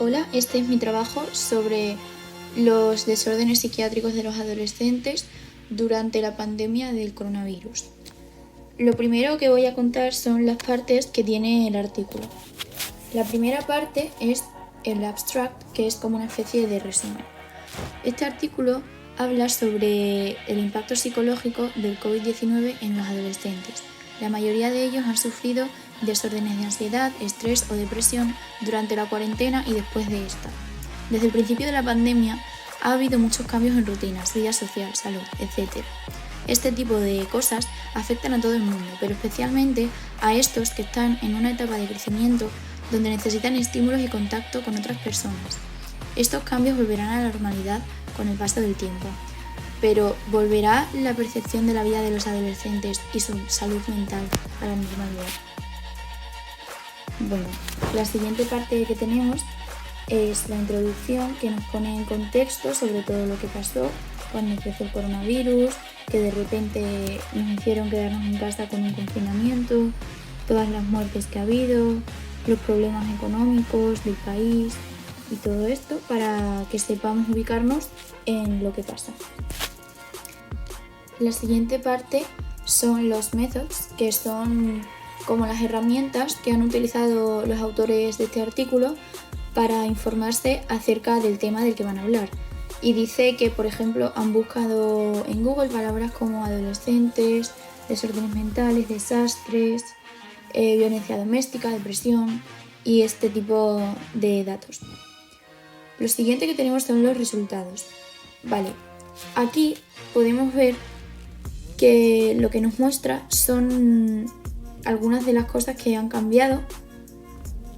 Hola, este es mi trabajo sobre los desórdenes psiquiátricos de los adolescentes durante la pandemia del coronavirus. Lo primero que voy a contar son las partes que tiene el artículo. La primera parte es el abstract, que es como una especie de resumen. Este artículo habla sobre el impacto psicológico del COVID-19 en los adolescentes. La mayoría de ellos han sufrido desórdenes de ansiedad, estrés o depresión durante la cuarentena y después de esta. Desde el principio de la pandemia ha habido muchos cambios en rutinas, vida social, salud, etc. Este tipo de cosas afectan a todo el mundo, pero especialmente a estos que están en una etapa de crecimiento donde necesitan estímulos y contacto con otras personas. Estos cambios volverán a la normalidad con el paso del tiempo, pero ¿volverá la percepción de la vida de los adolescentes y su salud mental a la normalidad? Bueno, la siguiente parte que tenemos es la introducción, que nos pone en contexto sobre todo lo que pasó cuando empezó el coronavirus, que de repente nos hicieron quedarnos en casa con un confinamiento, todas las muertes que ha habido, los problemas económicos del país y todo esto para que sepamos ubicarnos en lo que pasa. La siguiente parte son los methods, que son como las herramientas que han utilizado los autores de este artículo para informarse acerca del tema del que van a hablar. Y dice que, por ejemplo, han buscado en Google palabras como adolescentes, desórdenes mentales, desastres, violencia doméstica, depresión y este tipo de datos. Lo siguiente que tenemos son los resultados. Vale, aquí podemos ver que lo que nos muestra son algunas de las cosas que han cambiado.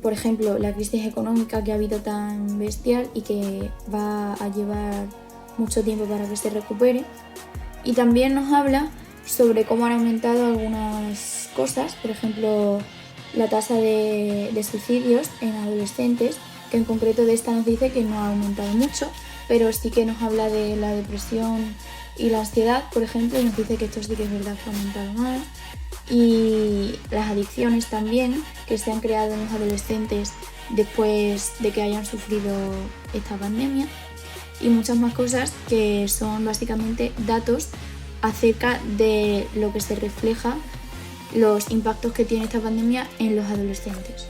Por ejemplo, la crisis económica que ha habido tan bestial y que va a llevar mucho tiempo para que se recupere. Y también nos habla sobre cómo han aumentado algunas cosas, por ejemplo, la tasa de suicidios en adolescentes, que en concreto de esta nos dice que no ha aumentado mucho, pero sí que nos habla de la depresión y la ansiedad, por ejemplo, y nos dice que esto sí que es verdad que ha aumentado más. Y las adicciones también, que se han creado en los adolescentes después de que hayan sufrido esta pandemia, y muchas más cosas que son básicamente datos acerca de lo que se refleja, los impactos que tiene esta pandemia en los adolescentes.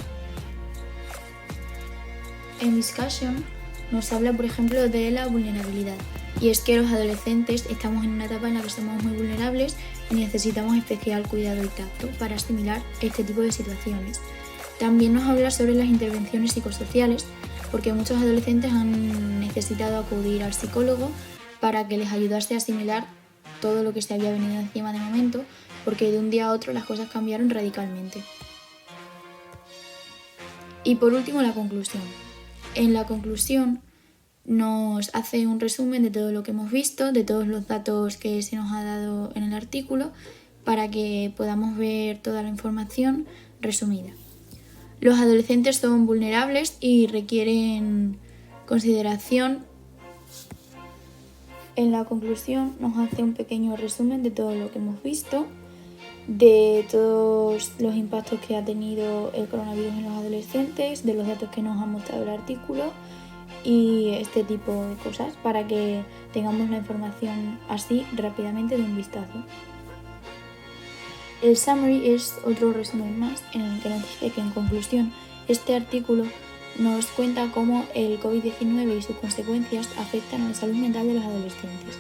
En Discussion nos habla, por ejemplo, de la vulnerabilidad. Y es que los adolescentes estamos en una etapa en la que somos muy vulnerables y necesitamos especial cuidado y tacto para asimilar este tipo de situaciones. También nos habla sobre las intervenciones psicosociales, porque muchos adolescentes han necesitado acudir al psicólogo para que les ayudase a asimilar todo lo que se había venido encima de momento, porque de un día a otro las cosas cambiaron radicalmente. Y por último, la conclusión. En la conclusión nos hace un resumen de todo lo que hemos visto, de todos los datos que se nos ha dado en el artículo, para que podamos ver toda la información resumida. Los adolescentes son vulnerables y requieren consideración. En la conclusión nos hace un pequeño resumen de todo lo que hemos visto, de todos los impactos que ha tenido el coronavirus en los adolescentes, de los datos que nos ha mostrado el artículo y este tipo de cosas, para que tengamos la información así rápidamente de un vistazo. El summary es otro resumen más en el que nos dice que, en conclusión, este artículo nos cuenta cómo el COVID-19 y sus consecuencias afectan a la salud mental de los adolescentes.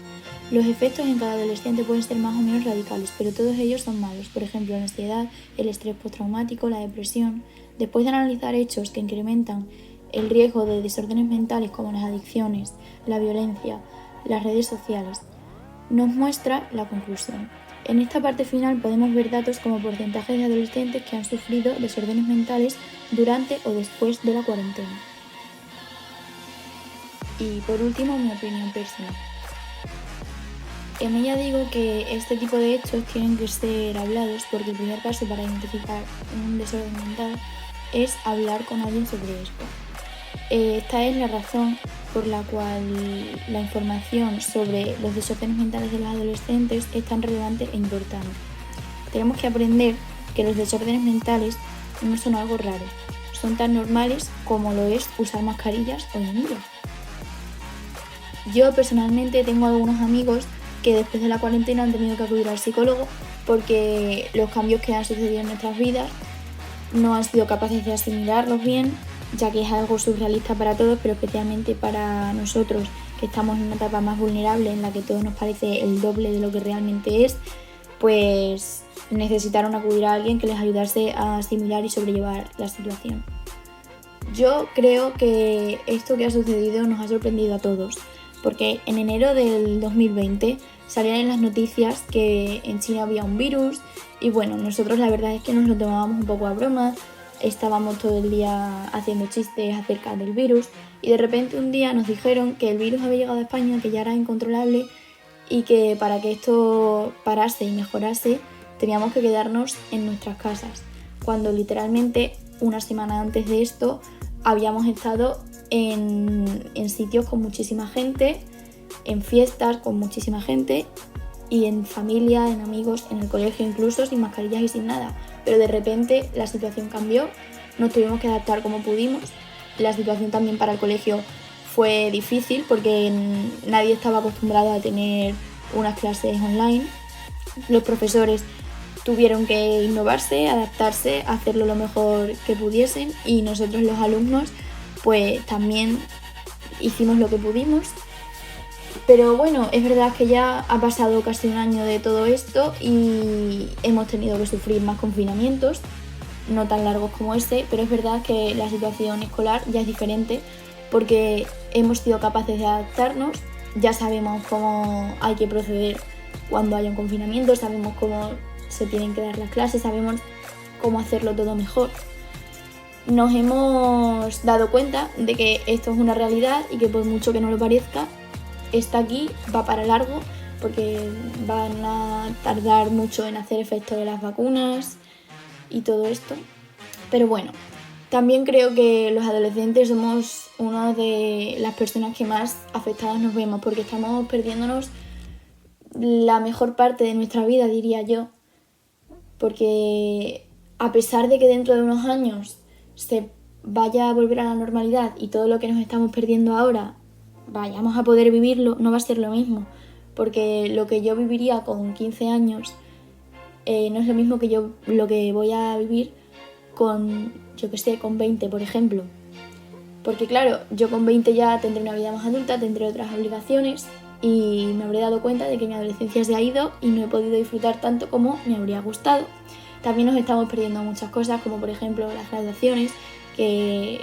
Los efectos en cada adolescente pueden ser más o menos radicales, pero todos ellos son malos. Por ejemplo, la ansiedad, el estrés postraumático, la depresión. Después de analizar hechos que incrementan el riesgo de desórdenes mentales como las adicciones, la violencia, las redes sociales, nos muestra la conclusión. En esta parte final podemos ver datos como porcentajes de adolescentes que han sufrido desórdenes mentales durante o después de la cuarentena. Y por último, mi opinión personal. En ella digo que este tipo de hechos tienen que ser hablados porque el primer paso para identificar un desorden mental es hablar con alguien sobre esto. Esta es la razón por la cual la información sobre los desórdenes mentales de los adolescentes es tan relevante e importante. Tenemos que aprender que los desórdenes mentales no son algo raro, son tan normales como lo es usar mascarillas hoy en día. Yo personalmente tengo algunos amigos que después de la cuarentena han tenido que acudir al psicólogo porque los cambios que han sucedido en nuestras vidas no han sido capaces de asimilarlos bien, ya que es algo surrealista para todos, pero especialmente para nosotros, que estamos en una etapa más vulnerable en la que todo nos parece el doble de lo que realmente es, pues necesitaron acudir a alguien que les ayudase a asimilar y sobrellevar la situación. Yo creo que esto que ha sucedido nos ha sorprendido a todos, porque en enero del 2020 salían en las noticias que en China había un virus y bueno, nosotros la verdad es que nos lo tomábamos un poco a broma, estábamos todo el día haciendo chistes acerca del virus y de repente un día nos dijeron que el virus había llegado a España, que ya era incontrolable y que para que esto parase y mejorase teníamos que quedarnos en nuestras casas, cuando literalmente una semana antes de esto habíamos estado en sitios con muchísima gente, en fiestas con muchísima gente y en familia, en amigos, en el colegio incluso, sin mascarillas y sin nada. Pero de repente la situación cambió, nos tuvimos que adaptar como pudimos. La situación también para el colegio fue difícil porque nadie estaba acostumbrado a tener unas clases online. Los profesores tuvieron que innovarse, adaptarse, hacerlo lo mejor que pudiesen y nosotros los alumnos pues también hicimos lo que pudimos. Pero bueno, es verdad que ya ha pasado casi un año de todo esto y hemos tenido que sufrir más confinamientos, no tan largos como este, pero es verdad que la situación escolar ya es diferente porque hemos sido capaces de adaptarnos, ya sabemos cómo hay que proceder cuando haya un confinamiento, sabemos cómo se tienen que dar las clases, sabemos cómo hacerlo todo mejor. Nos hemos dado cuenta de que esto es una realidad y que por mucho que no lo parezca, está aquí, va para largo, porque van a tardar mucho en hacer efecto de las vacunas y todo esto. Pero bueno, también creo que los adolescentes somos una de las personas que más afectadas nos vemos, porque estamos perdiéndonos la mejor parte de nuestra vida, diría yo. Porque a pesar de que dentro de unos años se vaya a volver a la normalidad y todo lo que nos estamos perdiendo ahora vayamos a poder vivirlo, no va a ser lo mismo, porque lo que yo viviría con 15 años no es lo mismo que lo que voy a vivir con, con 20, por ejemplo. Porque claro, yo con 20 ya tendré una vida más adulta, tendré otras obligaciones y me habré dado cuenta de que mi adolescencia se ha ido y no he podido disfrutar tanto como me habría gustado. También nos estamos perdiendo muchas cosas, como por ejemplo las graduaciones, que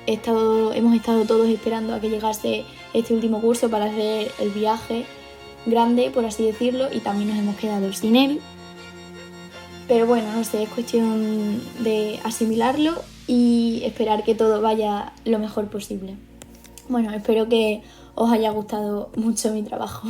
hemos estado todos esperando a que llegase este último curso para hacer el viaje grande, por así decirlo, y también nos hemos quedado sin él. Pero bueno, no sé, es cuestión de asimilarlo y esperar que todo vaya lo mejor posible. Bueno, espero que os haya gustado mucho mi trabajo.